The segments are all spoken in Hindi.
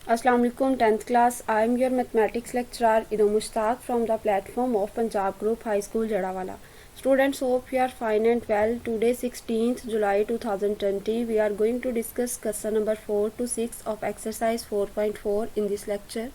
Assalamu alaikum 10th class. I am your mathematics lecturer Ido Mushtaq from the platform of Punjab Group High School Jadawala. Students, hope you are fine and well. Today 16th July 2020 we are going to discuss question number 4 to 6 of exercise 4.4 in this lecture.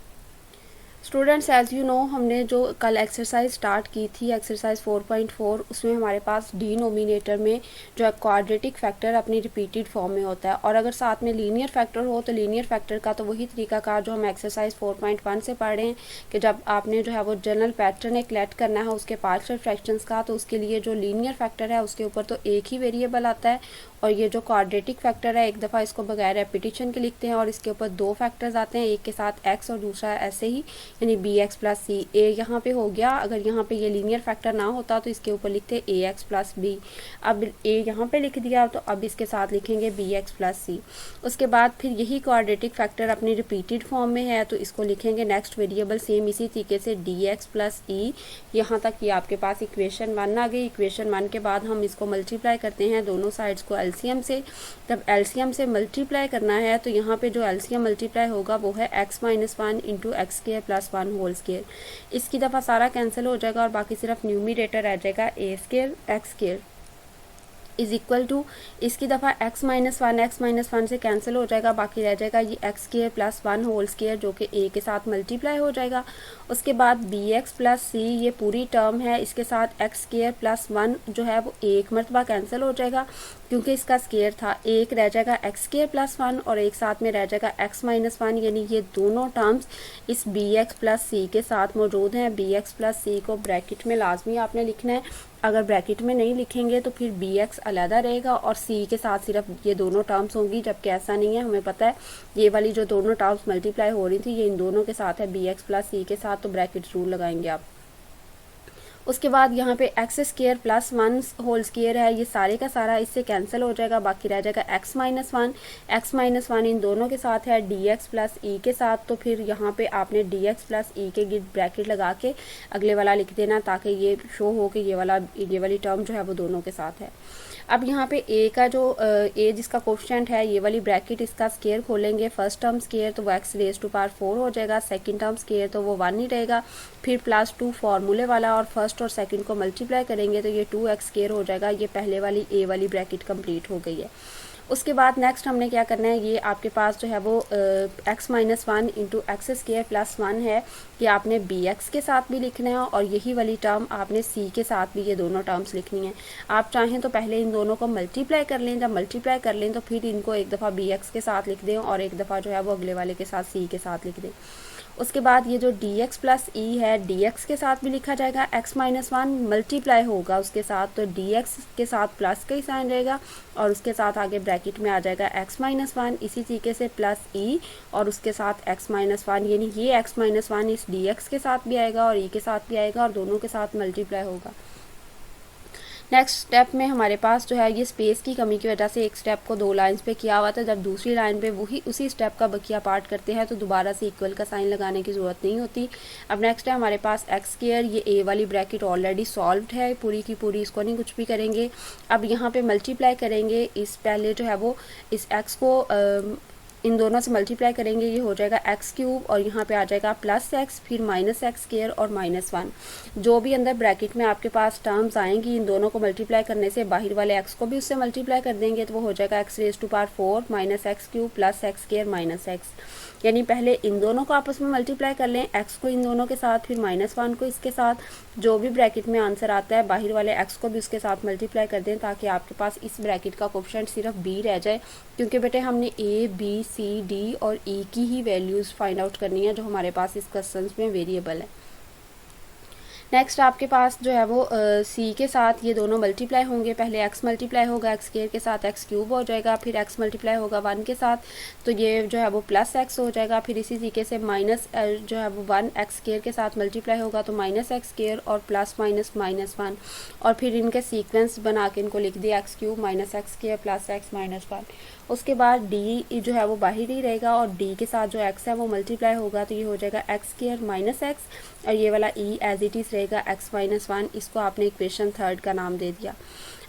Students as you know हमने जो कल एक्सरसाइज स्टार्ट की थी एक्सरसाइज 4.4 उसमें हमारे पास डिनोमिनेटर में जो है क्वाड्रेटिक फैक्टर अपनी रिपीटेड फॉर्म में होता है और अगर साथ में लीनियर फैक्टर हो तो लीनियर फैक्टर का तो वही तरीकाकार जो हम एक्सरसाइज 4.1 से पढ़ रहे हैं कि जब आपने जो है वो जनरल पैटर्न एक लेट करना है उसके पार्शियल फ्रैक्शंस का, तो उसके लिए जो लीनियर फैक्टर है उसके ऊपर तो एक ही वेरिएबल आता है और ये जो क्वाड्रेटिक फैक्टर है एक दफ़ा इसको बगैर रेपिटेशन के लिखते हैं और इसके ऊपर दो फैक्टर्स आते हैं, एक के साथ एक्स और दूसरा ऐसे ही, यानी बी एक्स प्लस सी। ए यहाँ पे हो गया, अगर यहाँ पे ये लीनियर फैक्टर ना होता तो इसके ऊपर लिखते ए एक्स प्लस बी। अब ए यहाँ पे लिख दिया तो अब इसके साथ लिखेंगे बी एक्स प्लस सी। उसके बाद फिर यही क्वाड्रेटिक फैक्टर अपनी रिपीटेड फॉर्म में है तो इसको लिखेंगे नेक्स्ट वेरिएबल सेम इसी तरीके से डी एक्स प्लस ई। यहाँ तक ये आपके पास इक्वेशन 1 आ गई। इक्वेशन 1 के बाद हम इसको मल्टीप्लाई करते हैं दोनों साइड्स को एलसीएम से। तब एलसीएम से मल्टीप्लाई करना है तो यहाँ पे जो एलसीएम मल्टीप्लाई होगा वो है x minus 1 into x square plus 1 whole square. इसकी दफ़ा सारा कैंसिल हो जाएगा और बाकी सिर्फ न्यूमिनेटर रह जाएगा a square x square is equal to, इसकी दफ़ा x माइनस वन से कैंसिल हो जाएगा, बाकी रह जाएगा ये x square plus 1 whole square जो कि a के साथ मल्टीप्लाई हो जाएगा। उसके बाद बी एक्स प्लस सी ये पूरी टर्म है, इसके साथ एक्स स्क्वायर प्लस 1 जो है वो एक मरतबा कैंसिल हो जाएगा क्योंकि इसका स्क्वायर था, एक रह जाएगा एक्स स्क्वायर प्लस 1 और एक साथ में रह जाएगा x माइनस 1, यानी ये दोनों टर्म्स इस बी एक्स प्लस सी के साथ मौजूद हैं। बी एक्स प्लस सी को ब्रैकेट में लाजमी आपने लिखना है, अगर ब्रैकेट में नहीं लिखेंगे तो फिर बी एक्स अलहदा रहेगा और सी के साथ सिर्फ ये दोनों टर्म्स होंगी, जबकि ऐसा नहीं है। हमें पता है ये वाली जो दोनों टर्म्स मल्टीप्लाई हो रही थी ये इन दोनों के साथ है, बी एक्स प्लस सी के साथ, तो ब्रैकेट रूल लगाएंगे आप। उसके बाद यहाँ पे x square plus 1 whole square है, ये सारे का सारा इससे कैंसिल हो जाएगा, बाकी रह जाएगा x माइनस वन इन दोनों के साथ है डी एक्स प्लस ई के साथ। तो फिर यहाँ पे आपने डी एक्स प्लस ई के ब्रैकेट लगा के अगले वाला लिख देना ताकि ये शो हो कि ये वाली टर्म जो है वो दोनों के साथ है। अब यहाँ पे ए का जो ए जिसका कोफिशिएंट है ये वाली ब्रैकेट इसका स्क्वायर खोलेंगे, फर्स्ट टर्म स्क्वायर तो वो एक्स रेज टू पावर 4 हो जाएगा, सेकंड टर्म स्क्वायर तो वो 1 ही रहेगा, फिर प्लस 2 फार्मूले वाला और फर्स्ट और सेकंड को मल्टीप्लाई करेंगे तो ये 2x स्क्वायर हो जाएगा। ये पहले वाली ए वाली ब्रैकेट कंप्लीट हो गई है। उसके बाद नेक्स्ट हमने क्या करना है, ये आपके पास जो है वो x minus 1 into x square plus 1 है, कि आपने बी एक्स के साथ भी लिखना है और यही वाली टर्म आपने सी के साथ भी ये दोनों टर्म्स लिखनी है। आप चाहें तो पहले इन दोनों को मल्टीप्लाई कर लें, जब मल्टीप्लाई कर लें तो फिर इनको एक दफ़ा बी एक्स के साथ लिख दें और एक दफ़ा जो है वो अगले वाले के साथ सी के साथ लिख दें। उसके बाद ये जो डी एक्स प्लस ई है डी एक्स के साथ भी लिखा जाएगा, x माइनस 1 मल्टीप्लाई होगा उसके साथ तो डी एक्स के साथ प्लस का ही साइन रहेगा और उसके साथ आगे ब्रैकेट में आ जाएगा x माइनस 1, इसी तरीके से प्लस ई और उसके साथ x माइनस 1, यानी ये x माइनस 1 इस डी एक्स के साथ भी आएगा और ई के साथ भी आएगा और दोनों के साथ मल्टीप्लाई होगा। नेक्स्ट स्टेप में हमारे पास जो है ये स्पेस की कमी की वजह से एक स्टेप को 2 लाइंस पे किया हुआ था, जब दूसरी लाइन पे वही उसी स्टेप का बकिया पार्ट करते हैं तो दोबारा से इक्वल का साइन लगाने की ज़रूरत नहीं होती। अब नेक्स्ट है हमारे पास एक्स स्क्वायर, ये ए वाली ब्रैकेट ऑलरेडी सॉल्व्ड है पूरी की पूरी, इसको नहीं कुछ भी करेंगे। अब यहाँ पे मल्टीप्लाई करेंगे, इस पहले जो है वो इस एक्स को इन दोनों से मल्टीप्लाई करेंगे, ये हो जाएगा एक्स क्यूब और यहाँ पे आ जाएगा प्लस एक्स, फिर माइनस एक्स स्क्वायर और माइनस 1। जो भी अंदर ब्रैकेट में आपके पास टर्म्स आएंगी इन दोनों को मल्टीप्लाई करने से बाहर वाले एक्स को भी उससे मल्टीप्लाई कर देंगे तो वो हो जाएगा x raise to power 4 minus x cube plus x square minus x. यानी पहले इन दोनों को आपस में मल्टीप्लाई कर लें, एक्स को इन दोनों के साथ फिर माइनस 1 को इसके साथ, जो भी ब्रैकेट में आंसर आता है बाहर वाले एक्स को भी उसके साथ मल्टीप्लाई कर दें ताकि आपके पास इस ब्रैकेट का कोफिशिएंट सिर्फ बी रह जाए, क्योंकि बेटे हमने ए बी सी डी और ई की ही वैल्यूज़ फाइंड आउट करनी है जो हमारे पास इस क्वेश्चन में वेरिएबल है। नेक्स्ट आपके पास जो है वो सी के साथ ये दोनों मल्टीप्लाई होंगे, पहले x मल्टीप्लाई होगा एक्स स्क्वायर के साथ x क्यूब हो जाएगा, फिर x मल्टीप्लाई होगा 1 के साथ तो ये जो है वो प्लस x हो जाएगा, फिर इसी तरीके से माइनस जो है वो 1 एक्स स्क्वायर के साथ मल्टीप्लाई होगा तो माइनस एक्स स्क्वायर और प्लस माइनस माइनस 1 और फिर इनके सीक्वेंस बना के इनको लिख दिया x cube minus x square plus x minus 1। उसके बाद डी जो है वो बाहर ही रहेगा और डी के साथ जो एक्स है वो मल्टीप्लाई होगा तो ये हो जाएगा एक्स स्क्वायर माइनस एक्स और ये वाला ई एज इट इज़ रहेगा एक्स माइनस 1। इसको आपने इक्वेशन 3 का नाम दे दिया।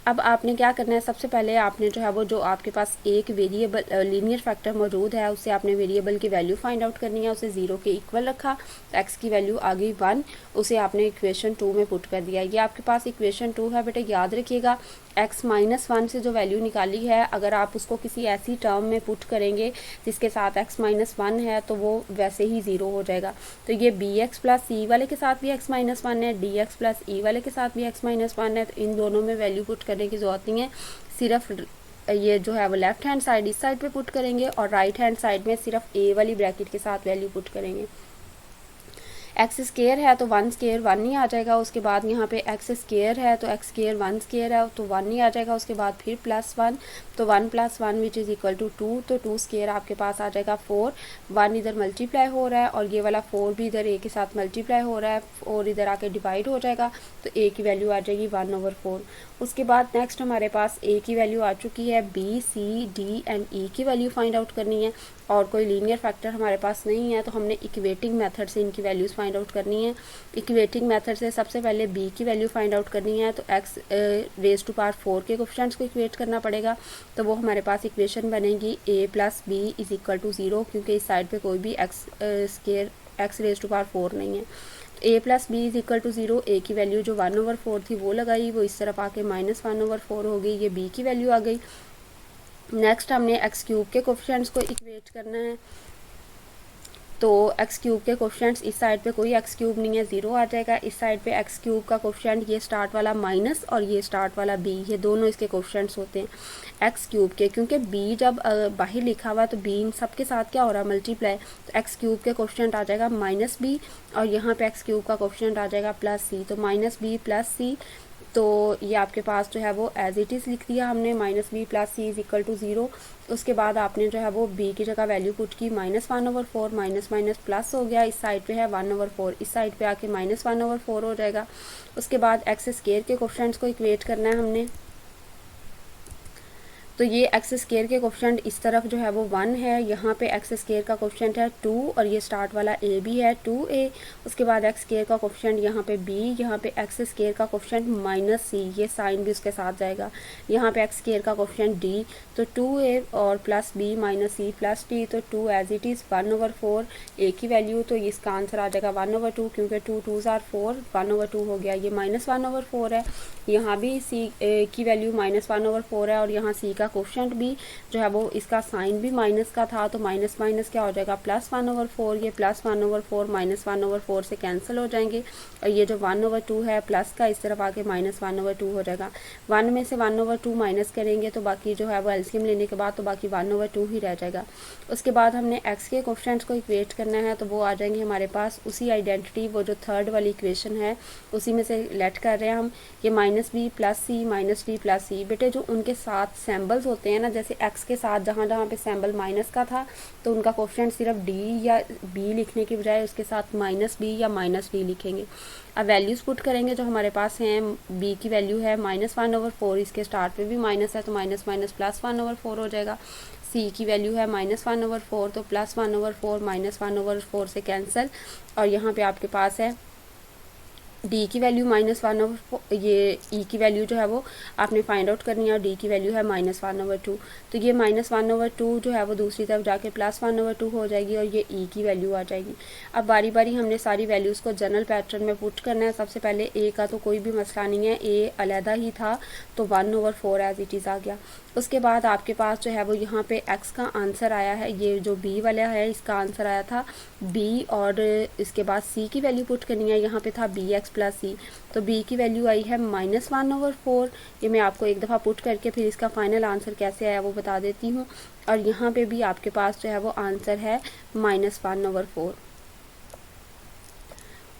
अब आपने क्या करना है, सबसे पहले आपने जो है वो जो आपके पास एक वेरिएबल लीनियर फैक्टर मौजूद है उससे आपने वेरिएबल की वैल्यू फाइंड आउट करनी है। उसे 0 के इक्वल रखा तो x की वैल्यू आ गई 1, उसे आपने इक्वेशन 2 में पुट कर दिया। ये आपके पास इक्वेशन 2 है बेटे, याद रखिएगा x माइनस 1 से जो वैल्यू निकाली है अगर आप उसको किसी ऐसी टर्म में पुट करेंगे जिसके साथ x माइनस 1 है तो वो वैसे ही 0 हो जाएगा। तो ये bx प्लस c वाले के साथ भी x माइनस 1 है, dx प्लस e वाले के साथ भी x माइनस 1 है, तो इन दोनों में वैल्यू पुट करने की जरूरत नहीं है। सिर्फ ये जो है वो लेफ्ट हैंड साइड इस साइड पे पुट करेंगे और राइट हैंड साइड में सिर्फ a वाली ब्रैकेट के साथ वैल्यू पुट करेंगे। एक्स स्केयर है तो 1 स्केयर 1 ही आ जाएगा। उसके बाद यहाँ पे एक्स स्केयर है तो एक्स स्केयर 1 स्केयर है तो 1 ही आ जाएगा। उसके बाद फिर प्लस 1 तो 1 plus 1 which is equal to 2, तो 2 स्केयर आपके पास आ जाएगा 4। 1 इधर मल्टीप्लाई हो रहा है और ये वाला 4 भी इधर a के साथ मल्टीप्लाई हो रहा है और इधर आके डिवाइड हो जाएगा तो a की वैल्यू आ जाएगी 1/4। उसके बाद नेक्स्ट हमारे पास a की वैल्यू आ चुकी है, b, c, d and e की वैल्यू फाइंड आउट करनी है और कोई लीनियर फैक्टर हमारे पास नहीं है तो हमने इक्वेटिंग मेथड से इनकी वैल्यूज़ फाइंड आउट करनी है। इक्वेटिंग मेथड से सबसे पहले b की वैल्यू फाइंड आउट करनी है तो x रेज़ टू पावर 4 के कोएफिशिएंट्स को इक्वेट करना पड़ेगा। तो वो हमारे पास इक्वेशन बनेगी a plus b is equal to 0, क्योंकि इस साइड पे कोई भी x square x raise to power 4 नहीं है। a plus B is equal to 0, a की वैल्यू जो 1/4 थी वो लगाई, वो इस तरफ आके -1/4 हो गई, ये b की वैल्यू आ गई। नेक्स्ट हमने एक्स क्यूब के कोएफिशिएंट्स को इक्वेट करना है तो एक्स क्यूब के कोएफिशिएंट्स इस साइड पे कोई एक्स क्यूब नहीं है, 0 आ जाएगा। इस साइड पे एक्स क्यूब का कोएफिशिएंट ये स्टार्ट वाला माइनस और ये स्टार्ट वाला b, ये दोनों इसके कोएफिशिएंट्स होते हैं एक्स क्यूब के, क्योंकि b जब बाहर लिखा हुआ तो b इन सब के साथ क्या हो रहा है मल्टीप्लाई, तो एक्स क्यूब के कोएफिशिएंट आ जाएगा -b और यहाँ पे एक्स क्यूब का कोएफिशिएंट आ जाएगा +c, तो -b + c, तो ये आपके पास जो है वो एज इट इज़ लिख दिया हमने -b + c is equal to 0। उसके बाद आपने जो है वो b की जगह वैल्यू पुट की -1/4, माइनस माइनस प्लस हो गया, इस साइड पे है 1/4, इस साइड पे आके -1/4 हो जाएगा। उसके बाद एक्स स्केयर के कोएफिशिएंट्स को इक्वेट करना है हमने, तो ये एक्स स्केयर के कोएफिशिएंट इस तरफ जो है वो 1 है, यहाँ पे एक्स स्केयर का कोएफिशिएंट है 2 और ये स्टार्ट वाला a भी है 2a। उसके बाद एक्स स्केयर का कोएफिशिएंट यहाँ पे b, यहाँ पे एक्स स्केयर का कोएफिशिएंट -c, ये साइन भी उसके साथ जाएगा। यहाँ पे एक्स स्केयर का कोएफिशिएंट d, तो 2a और +b -c +d, तो 2 एज इट इज़ 1/4। a की वैल्यू तो इसका आंसर आ जाएगा 1/2, क्योंकि 2 2s are 4, 1/2 हो गया, ये -1/4 है। यहाँ भी c की वैल्यू -1/4 है और यहाँ c का कोएफिशिएंट भी जो है वो इसका साइन भी माइनस का था, तो माइनस माइनस क्या हो जाएगा +1/4, ये +1/4 -1/4 से कैंसिल हो जाएंगे और ये जो 1/2 है प्लस का इस तरफ आके -1/2 हो जाएगा। 1 में से 1/2 माइनस करेंगे तो बाकी जो है वो एलसीएम लेने के बाद तो बाकी 1/2 ही रह जाएगा। उसके बाद हमने x के कोएफिशिएंट्स को इक्वेट करना है तो वो आ जाएंगे हमारे पास उसी आइडेंटिटी, वो जो थर्ड वाली इक्वेशन है उसी में से लेट कर रहे हैं हम, ये -b + c -d + c। बेटे जो उनके साथ सैम्बल्स होते हैं ना, जैसे x के साथ जहाँ जहाँ पे सैम्बल माइनस का था तो उनका कोएफिशिएंट सिर्फ d या b लिखने की बजाय उसके साथ -b या -d लिखेंगे। अब वैल्यूज़ पुट करेंगे जो हमारे पास हैं, b की वैल्यू है -1/4, इसके स्टार्ट पे भी माइनस है तो माइनस माइनस प्लस 1/4 हो जाएगा। c की वैल्यू है -1/4, तो +1/4 -1/4 से कैंसिल और यहाँ पे आपके पास है d की वैल्यू -1/4, ये e की वैल्यू जो है वो आपने फाइंड आउट करनी है और d की वैल्यू है -1/2, तो ये -1/2 जो है वो दूसरी तरफ जाके +1/2 हो जाएगी और ये e की वैल्यू आ जाएगी। अब बारी बारी हमने सारी वैल्यूज़ को जनरल पैटर्न में पुट करना है। सबसे पहले a का तो कोई भी मसला नहीं है, a अलहदा ही था तो 1/4 एज इट इज़ आ गया। उसके बाद आपके पास जो है वो यहाँ पे x का आंसर आया है, ये जो b वाला है इसका आंसर आया था b और इसके बाद c की वैल्यू पुट करनी है, यहाँ पे था bx + c, तो b की वैल्यू आई है -1/4। ये मैं आपको एक दफ़ा पुट करके फिर इसका फाइनल आंसर कैसे आया वो बता देती हूँ। और यहाँ पे भी आपके पास जो है वो आंसर है -1/4।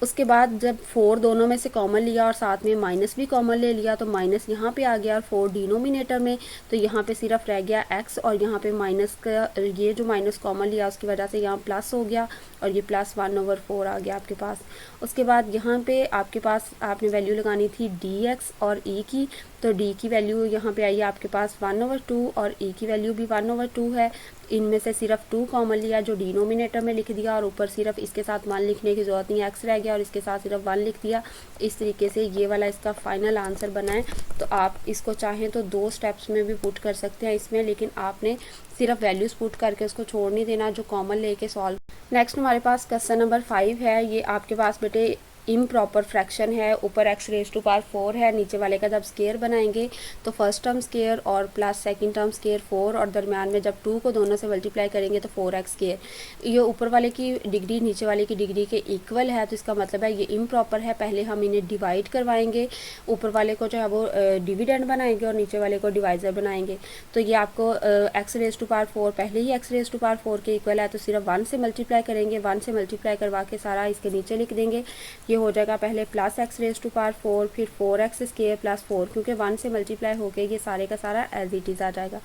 उसके बाद जब 4 दोनों में से कॉमन लिया और साथ में माइनस भी कॉमन ले लिया तो माइनस यहाँ पे आ गया और 4 डिनोमिनेटर में, तो यहाँ पे सिर्फ रह गया x और यहाँ पे माइनस का ये जो माइनस कॉमन लिया उसकी वजह से यहाँ प्लस हो गया और ये +1/4 आ गया आपके पास। उसके बाद यहाँ पे आपके पास आपने वैल्यू लगानी थी dx और e की, तो d की वैल्यू यहाँ पे आई है आपके पास 1/2 और e की वैल्यू भी 1/2 है। इनमें से सिर्फ 2 कॉमन लिया जो डिनोमिनेटर में लिख दिया और ऊपर सिर्फ इसके साथ 1 लिखने की ज़रूरत नहीं है, x रह गया और इसके साथ सिर्फ 1 लिख दिया। इस तरीके से ये वाला इसका फाइनल आंसर बना है। तो आप इसको चाहें तो 2 स्टेप्स में भी पुट कर सकते हैं इसमें, लेकिन आपने सिर्फ वैल्यूज़ पुट करके उसको छोड़ नहीं देना, जो कॉमन लेके सॉल्व। नेक्स्ट हमारे पास क्वेश्चन नंबर 5 है। ये आपके पास बेटे इम्प्रॉपर फ्रैक्शन है, ऊपर x रेज़ टू पावर 4 है, नीचे वाले का जब स्केयर बनाएंगे तो फर्स्ट टर्म स्केयर और प्लस सेकंड टर्म स्केयर 4 और दरमियान में जब 2 को दोनों से मल्टीप्लाई करेंगे तो 4x स्केयर। ये ऊपर वाले की डिग्री नीचे वाले की डिग्री के इक्वल है, तो इसका मतलब है ये इम्प्रॉपर है। पहले हम इन्हें डिवाइड करवाएंगे, ऊपर वाले को जो है वो डिविडेंड बनाएंगे और नीचे वाले को डिवाइजर बनाएंगे। तो ये आपको x रेज़ टू पावर 4 पहले ही x रेज़ टू पावर 4 के इक्वल है, तो सिर्फ 1 से मल्टीप्लाई करेंगे, 1 से मल्टीप्लाई करवा के सारा इसके नीचे लिख देंगे। ये हो जाएगा पहले plus x raise to power 4, फिर 4x स्केयर प्लस 4, क्योंकि 1 से मल्टीप्लाई होके ये सारे का सारा एज इट इज़ आ जाएगा।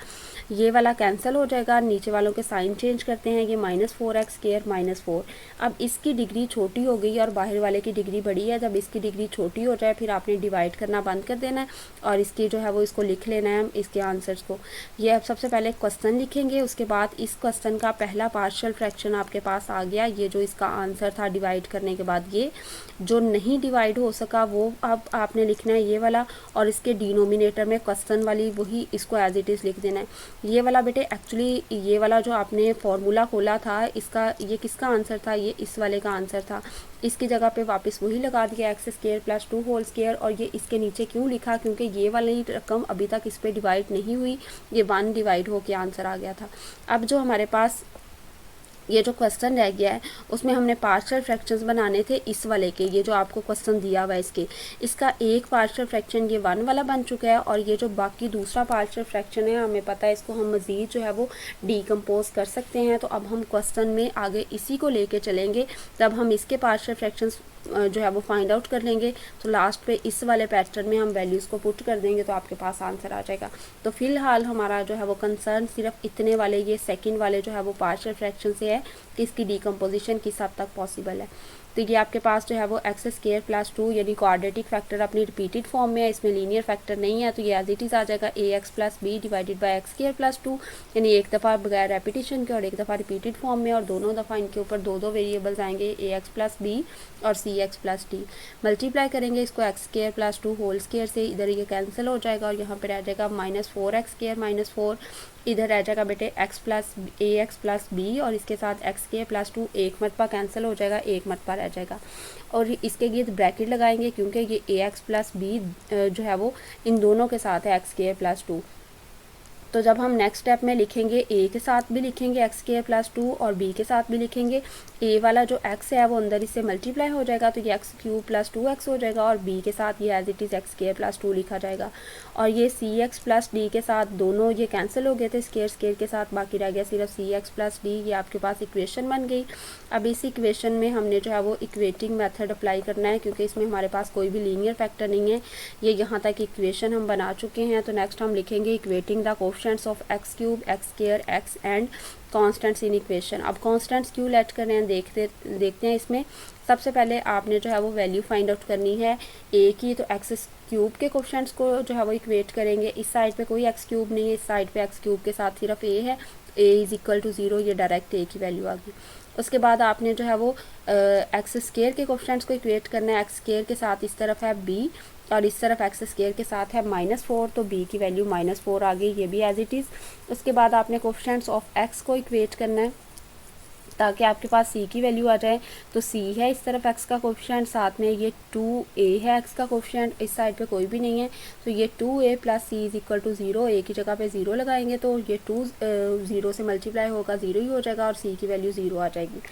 ये वाला कैंसिल हो जाएगा, नीचे वालों के साइन चेंज करते हैं, ये -4x स्केयर -4। अब इसकी डिग्री छोटी हो गई और बाहर वाले की डिग्री बड़ी है। जब इसकी डिग्री छोटी हो जाए फिर आपने डिवाइड करना बंद कर देना है और इसकी जो है वो इसको लिख लेना है हम इसके आंसर्स को। ये अब सबसे पहले क्वेश्चन लिखेंगे, उसके बाद इस क्वेश्चन का पहला पार्शियल फ्रैक्शन आपके पास आ गया। ये जो इसका आंसर था डिवाइड करने के बाद, ये जो नहीं डिवाइड हो सका वो अब आपने लिखना है ये वाला, और इसके डिनोमिनेटर में क्वेश्चन वाली वही इसको एज इट इज़ लिख देना है। ये वाला बेटे एक्चुअली ये वाला जो आपने फॉर्मूला खोला था इसका, ये किसका आंसर था, ये इस वाले का आंसर था। इसकी जगह पे वापस वही लगा दिया x square plus 2 whole square. और ये इसके नीचे क्यों लिखा, क्योंकि ये वाली रकम अभी तक इस पर डिवाइड नहीं हुई, ये 1 डिवाइड होके आंसर आ गया था। अब जो हमारे पास ये जो क्वेश्चन रह गया है उसमें हमने पार्शियल फ्रैक्शंस बनाने थे इस वाले के, ये जो आपको क्वेश्चन दिया हुआ है इसका एक पार्शियल फ्रैक्शन ये 1 वाला बन चुका है, और ये जो बाकी दूसरा पार्शियल फ्रैक्शन है हमें पता है इसको हम मज़ीद जो है वो डीकम्पोज कर सकते हैं। तो अब हम क्वेश्चन में आगे इसी को लेके चलेंगे, तब हम इसके पार्शियल फ्रैक्शंस जो है वो फाइंड आउट कर लेंगे। तो लास्ट पे इस वाले पैटर्न में हम वैल्यूज़ को पुट कर देंगे तो आपके पास आंसर आ जाएगा। तो फिलहाल हमारा जो है वो कंसर्न सिर्फ इतने वाले ये सेकंड वाले जो है वो पार्शियल फ्रैक्शन से है कि इसकी डीकम्पोजिशन किस हद तक पॉसिबल है। तो ये आपके पास जो है वो x स्केयर प्लस 2 यानी क्वाड्रेटिक फैक्टर अपनी रिपीटेड फॉर्म में है, इसमें लीनियर फैक्टर नहीं है, तो ये एज इट इज़ आ जाएगा ax plus b divided by x square plus 2, यानी एक दफ़ा बगैर रेपिटेशन के और एक दफ़ा रिपीटेड फॉर्म में, और दोनों दफ़ा इनके ऊपर दो वेरिएबल्स आएंगे ax प्लस b और cx प्लस d। मल्टीप्लाई करेंगे इसको x square plus 2 whole square से, इधर ये कैंसिल हो जाएगा और यहाँ पर रह जाएगा -4x स्केयर -4, इधर रह जाएगा बेटे x प्लस b और इसके साथ x स्केयर प्लस 2 एक मरतबा कैंसिल हो जाएगा, एक मरतबा रह जाएगा। और इसके लिए ब्रैकेट लगाएंगे क्योंकि ये ax प्लस b जो है वो इन दोनों के साथ है x स्केयर प्लस 2। तो जब हम नेक्स्ट स्टेप में लिखेंगे a के साथ भी लिखेंगे x स्केयर प्लस 2 और b के साथ भी लिखेंगे, a वाला जो x है वो अंदर इससे मल्टीप्लाई हो जाएगा तो ये x क्यूब प्लस 2x हो जाएगा, और b के साथ ये as it is x square plus 2 लिखा जाएगा। और ये cx प्लस d के साथ दोनों ये कैंसिल हो गए थे स्केयर स्केयर के साथ, बाकी रह गया सिर्फ cx प्लस d। ये आपके पास इक्वेशन बन गई। अब इस इक्वेशन में हमने जो है वो इक्वेटिंग मेथड अप्लाई करना है क्योंकि इसमें हमारे पास कोई भी लीनियर फैक्टर नहीं है। ये यहाँ तक इक्वेशन हम बना चुके हैं। तो नेक्स्ट हम लिखेंगे equating the coefficients of x cube x square x and constants in equation. अब कॉन्स्टेंट्स क्यों लेट कर रहे हैं देखते हैं। इसमें सबसे पहले आपने जो है वो वैल्यू फाइंड आउट करनी है a की, तो x क्यूब के कोएफिशिएंट्स को जो है वो इक्वेट करेंगे। इस साइड पे कोई x क्यूब नहीं है, इस साइड पे x क्यूब के साथ सिर्फ a है, a इज़ इक्वल टू 0, ये डायरेक्ट a की वैल्यू आ गई। उसके बाद आपने जो है वो x स्केयर के कोएफिशिएंट्स को इक्वेट करना है। x स्केयर के साथ इस तरफ है b और इस तरफ x स्केयर के साथ है -4, तो b की वैल्यू -4 आ गई, ये भी एज इट इज़। उसके बाद आपने कोएफिशिएंट्स ऑफ x को इक्वेट करना है ताकि आपके पास c की वैल्यू आ जाए। तो c है इस तरफ x का कोएफिशिएंट, साथ में ये 2a है x का कोएफिशिएंट, इस साइड पे कोई भी नहीं है, तो ये 2a plus c is equal to 0। a की जगह पे 0 लगाएंगे तो ये 2 0 से मल्टीप्लाई होगा 0 ही हो जाएगा और c की वैल्यू 0 आ जाएगी।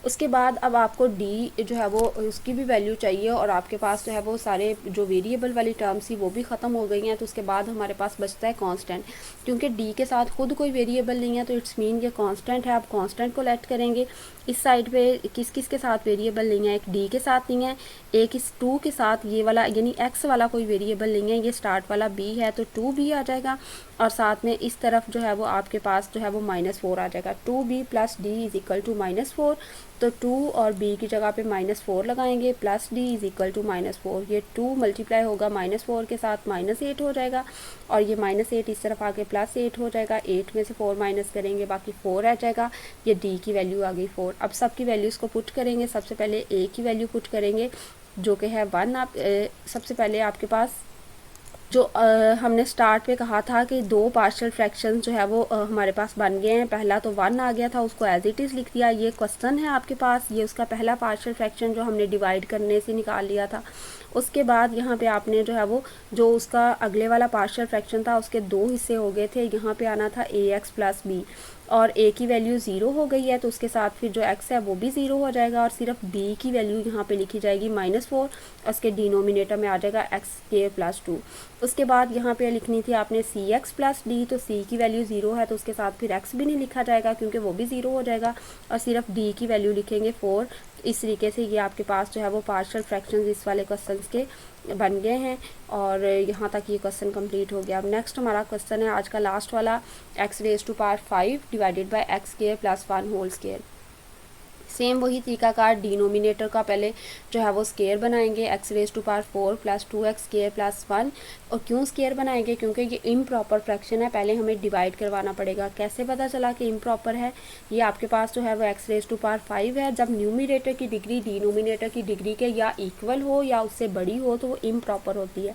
उसके बाद अब आपको d जो है वो उसकी भी वैल्यू चाहिए, और आपके पास जो है वो सारे जो वेरिएबल वाली टर्म्स थी वो भी ख़त्म हो गई हैं। तो उसके बाद हमारे पास बचता है कांस्टेंट, क्योंकि d के साथ खुद कोई वेरिएबल नहीं है तो इट्स मीन ये कांस्टेंट है। आप कांस्टेंट को लेट करेंगे लगाएंगे। इस साइड पे किस किस के साथ वेरिएबल नहीं है, एक डी के साथ नहीं है, एक इस 2 के साथ ये वाला यानी एक्स वाला कोई वेरिएबल नहीं है, ये स्टार्ट वाला बी है तो 2b आ जाएगा। और साथ में इस तरफ जो है वो आपके पास जो है वो -4 आ जाएगा। 2b plus D is equal to -4, तो 2 और b की जगह पे -4 लगाएंगे, plus d is equal to -4। ये 2 मल्टीप्लाई होगा -4 के साथ -8 हो जाएगा, और ये -8 इस तरफ आके +8 हो जाएगा। 8 में से 4 माइनस करेंगे, बाकी 4 आ जाएगा। ये d की वैल्यू आ गई 4। अब सब की वैल्यूज़ को पुट करेंगे। सबसे पहले a की वैल्यू पुट करेंगे जो कि है 1। आप सबसे पहले आपके पास जो हमने स्टार्ट पे कहा था कि 2 पार्शियल फ्रैक्शन जो है वो हमारे पास बन गए हैं। पहला तो 1 आ गया था, उसको एज इट इज़ लिख दिया। ये क्वेश्चन है आपके पास, ये उसका पहला पार्शियल फ्रैक्शन जो हमने डिवाइड करने से निकाल लिया था। उसके बाद यहाँ पे आपने जो है वो जो उसका अगले वाला पार्शियल फ्रैक्शन था उसके 2 हिस्से हो गए थे। यहाँ पे आना था ax प्लस बी, और a की वैल्यू 0 हो गई है तो उसके साथ फिर जो x है वो भी 0 हो जाएगा, और सिर्फ b की वैल्यू यहाँ पे लिखी जाएगी -4, और उसके डिनोमिनेटर में आ जाएगा x² प्लस 2। उसके बाद यहाँ पे लिखनी थी आपने cx प्लस d, तो c की वैल्यू 0 है तो उसके साथ फिर x भी नहीं लिखा जाएगा क्योंकि वो भी 0 हो जाएगा, और सिर्फ d की वैल्यू लिखेंगे 4। इस तरीके से ये आपके पास जो है वो पार्शियल फ्रैक्शंस इस वाले क्वेश्चन के बन गए हैं, और यहाँ तक ये क्वेश्चन कंप्लीट हो गया। अब नेक्स्ट हमारा क्वेश्चन है आज का लास्ट वाला, x⁵5 divided by x² plus 1 whole square. Same वही तरीकाकार, डिनोमिनेटर का पहले जो है वो स्केयर बनाएंगे, x⁴ प्लस 2x² प्लस 1। और क्यों स्केयर बनाएंगे, क्योंकि ये इम्प्रॉपर फ्रैक्शन है, पहले हमें डिवाइड करवाना पड़ेगा। कैसे पता चला कि इम्प्रॉपर है, ये आपके पास जो है वो x⁵5 है। जब न्यूमिनेटर की डिग्री डिनोमिनेटर की डिग्री के या इक्वल हो या उससे बड़ी हो तो वो इम्प्रॉपर होती है।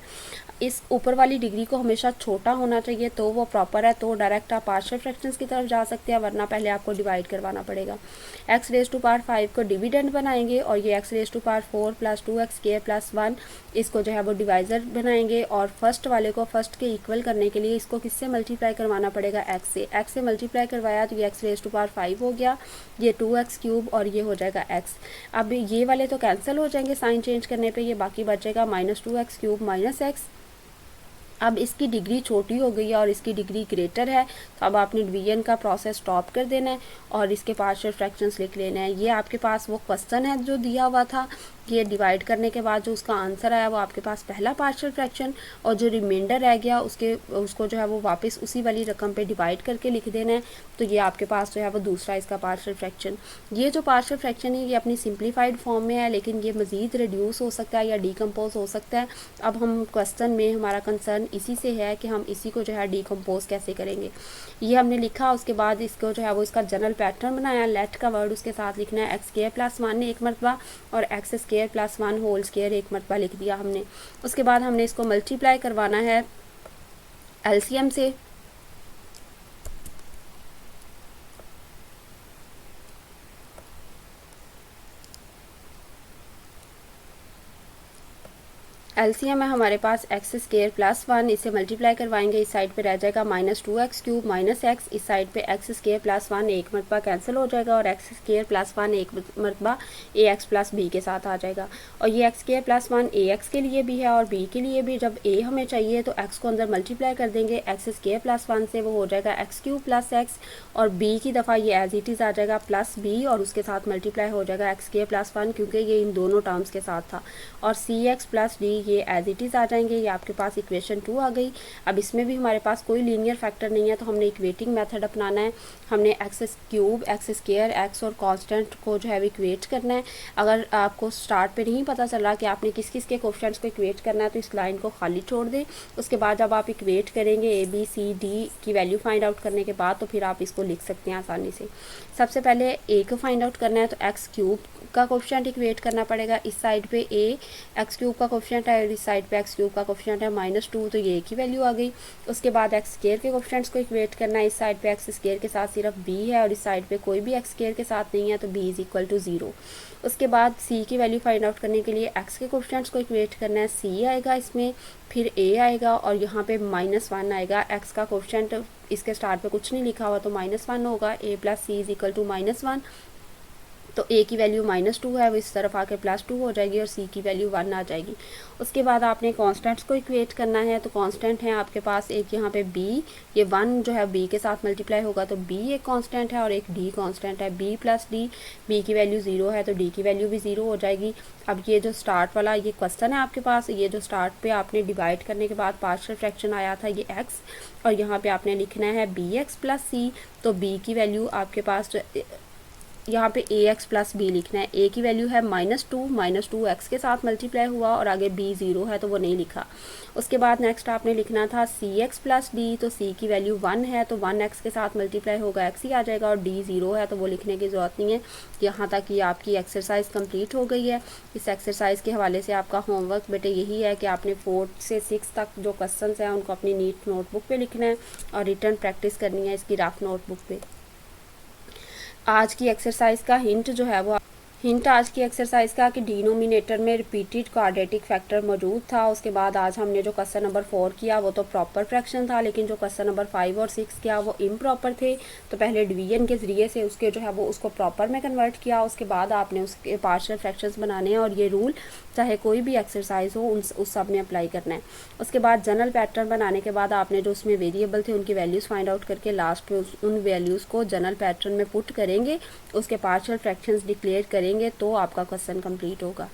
इस ऊपर वाली डिग्री को हमेशा छोटा होना चाहिए तो वो प्रॉपर है, तो डायरेक्ट आप पार्शियल फ्रैक्शंस की तरफ जा सकते हैं, वरना पहले आपको डिवाइड करवाना पड़ेगा। x⁵5 को डिविडेंड बनाएंगे, और ये x⁴ प्लस 2x² प्लस 1 इसको जो है वो डिवाइज़र बनाएंगे, और फर्स्ट वाले को फर्स्ट के इक्वल करने के लिए इसको किससे मल्टीप्लाई करवाना पड़ेगा, x से मल्टीप्लाई करवाया तो ये x⁵5 हो गया, ये 2x³ और ये हो जाएगा x। अब ये वाले तो कैंसिल हो जाएंगे साइन चेंज करने पे, ये बाकी बचेगा -2x³ माइनस x। अब इसकी डिग्री छोटी हो गई है और इसकी डिग्री ग्रेटर है, तो अब आपने डिवीजन का प्रोसेस स्टॉप कर देना है और इसके पार्शियल फ्रैक्शंस लिख लेना है। ये आपके पास वो क्वेश्चन है जो दिया हुआ था, ये डिवाइड करने के बाद जो उसका आंसर आया वो आपके पास पहला पार्शियल फ्रैक्शन, और जो रिमाइंडर रह गया उसको जो है वो वापस उसी वाली रकम पे डिवाइड करके लिख देना है, तो ये आपके पास जो है वो दूसरा इसका पार्शियल फ्रैक्शन। ये जो पार्शियल फ्रैक्शन है ये अपनी सिंप्लीफाइड फॉर्म में है, लेकिन ये मज़ीद रिड्यूस हो सकता है या डीकम्पोज हो सकता है। अब हम क्वेश्चन में हमारा कंसर्न इसी से है कि हम इसी को जो है डीकम्पोज कैसे करेंगे। ये हमने लिखा, उसके बाद इसको जो है वो इसका जनरल पैटर्न बनाया, लेट का वर्ड उसके साथ लिखना है, x² प्लस 1 एक मरतबा और x² प्लस 1 होल स्क्वायर एक मरतबा लिख दिया हमने। उसके बाद हमने इसको मल्टीप्लाई करवाना है एलसीएम से, एलसीएम है हमारे पास x² प्लस 1, इसे मल्टीप्लाई करवाएंगे, इस साइड पे रह जाएगा -2x³ माइनस x, इस साइड पे x² प्लस 1 एक मरतबा कैंसिल हो जाएगा और x² प्लस 1 एक मरतबा ax प्लस b के साथ आ जाएगा। और ये x² प्लस 1 ax के लिए भी है और b के लिए भी। जब a हमें चाहिए तो x को अंदर मल्टीप्लाई कर देंगे x² प्लस 1 से, वो हो जाएगा x³ प्लस x, और b की दफ़ा ये एज इट इज़ आ जाएगा प्लस b और उसके साथ मल्टीप्लाई हो जाएगा x² प्लस 1 क्योंकि ये इन दोनों टर्म्स के साथ था, और cx प्लस d ये एज इट इज़ आ जाएंगे। ये आपके पास इक्वेशन 2 आ गई। अब इसमें भी हमारे पास कोई लीनियर फैक्टर नहीं है तो हमने इक्वेटिंग मेथड अपनाना है। हमने x³ x² x और कांस्टेंट को जो है इक्वेट करना है। अगर आपको स्टार्ट पे नहीं पता चल रहा कि आपने किस किस के कोफिशिएंट्स को इक्वेट करना है तो इस लाइन को खाली छोड़ दें। उसके बाद जब आप इक्वेट करेंगे a b c d की वैल्यू फाइंड आउट करने के बाद तो फिर आप इसको लिख सकते हैं आसानी से। सबसे पहले a को फाइंड आउट करना है तो x³ का कोफिशिएंट इक्वेट करना पड़ेगा। इस साइड पे a x³ का कोफिशिएंट है और इस साइड पे x³ का कोफिशिएंट है -2, तो ये की वैल्यू आ गई। उसके बाद x² के कोफिशिएंट्स को इक्वेट करना है। इस साइड पे x² के साथ सिर्फ b है और इस साइड पे कोई भी x² के साथ नहीं है तो b इज इक्वल टू 0। उसके बाद c की वैल्यू फाइंड आउट करने के लिए x के कोफिशिएंट्स को इक्वेट करना है। c आएगा इसमें, फिर a आएगा और यहाँ पे -1 आएगा। x का कोफिशिएंट इसके स्टार्ट पे कुछ नहीं लिखा हुआ तो -1 होगा, a plus c is equal to -1। तो a की वैल्यू -2 है, वो इस तरफ आके +2 हो जाएगी और c की वैल्यू 1 आ जाएगी। उसके बाद आपने कॉन्स्टेंट्स को इक्वेट करना है। तो कॉन्स्टेंट है आपके पास एक यहाँ पे b, ये 1 जो है b के साथ मल्टीप्लाई होगा तो b एक कॉन्स्टेंट है और एक d कॉन्स्टेंट है। b + d, b की वैल्यू 0 है तो d की वैल्यू भी 0 हो जाएगी। अब ये जो स्टार्ट वाला ये क्वेश्चन है आपके पास, ये जो स्टार्ट पे आपने डिवाइड करने के बाद पार्शियल फ्रैक्शन आया था ये x, और यहाँ पे आपने लिखना है bx + c। तो b की वैल्यू आपके पास यहाँ पे ax + b लिखना है। a की वैल्यू है -2 x के साथ मल्टीप्लाई हुआ और आगे b 0 है तो वो नहीं लिखा। उसके बाद नेक्स्ट आपने लिखना था cx + d, तो c की वैल्यू 1 है तो 1 x के साथ मल्टीप्लाई होगा x ही आ जाएगा और d 0 है तो वो लिखने की ज़रूरत नहीं है। यहाँ तक ये आपकी एक्सरसाइज कंप्लीट हो गई है। इस एक्सरसाइज के हवाले से आपका होमवर्क बेटे यही है कि आपने 4 से 6 तक जो क्वेश्चन हैं उनको अपनी नीट नोटबुक पर लिखना है और रिटर्न प्रैक्टिस करनी है इसकी रफ नोटबुक पे। आज की एक्सरसाइज का हिंट जो है वो आज की एक्सरसाइज का कि डिनोमिनेटर में रिपीटेड क्वाड्रेटिक फैक्टर मौजूद था। उसके बाद आज हमने जो क्वेश्चन नंबर 4 किया वो तो प्रॉपर फ्रैक्शन था, लेकिन जो क्वेश्चन नंबर 5 और 6 किया वो इम्प्रॉपर थे। तो पहले डिवीजन के ज़रिए से उसके जो है वो उसको प्रॉपर में कन्वर्ट किया, उसके बाद आपने उसके पार्शियल फ्रैक्शंस बनाने हैं और ये रूल चाहे कोई भी एक्सरसाइज हो उस सब में अप्लाई करना है। उसके बाद जनरल पैटर्न बनाने के बाद आपने जो उसमें वेरिएबल थे उनकी वैल्यूज़ फाइंड आउट करके लास्ट में उन वैल्यूज़ को जनरल पैटर्न में पुट करेंगे, उसके पार्शियल फ्रैक्शंस डिक्लेयर करेंगे तो आपका क्वेश्चन कंप्लीट होगा।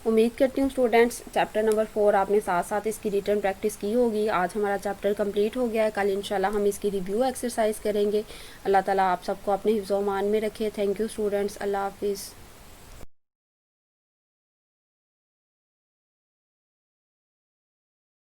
उम्मीद करती हूँ स्टूडेंट्स चैप्टर नंबर 4 आपने साथ साथ इसकी रिटर्न प्रैक्टिस की होगी। आज हमारा चैप्टर कंप्लीट हो गया है, कल इंशाल्लाह हम इसकी रिव्यू एक्सरसाइज करेंगे। अल्लाह ताला आप सबको अपने हिफ्ज़-ओ-मान में रखे। थैंक यू स्टूडेंट्स, अल्लाह हाफिज़।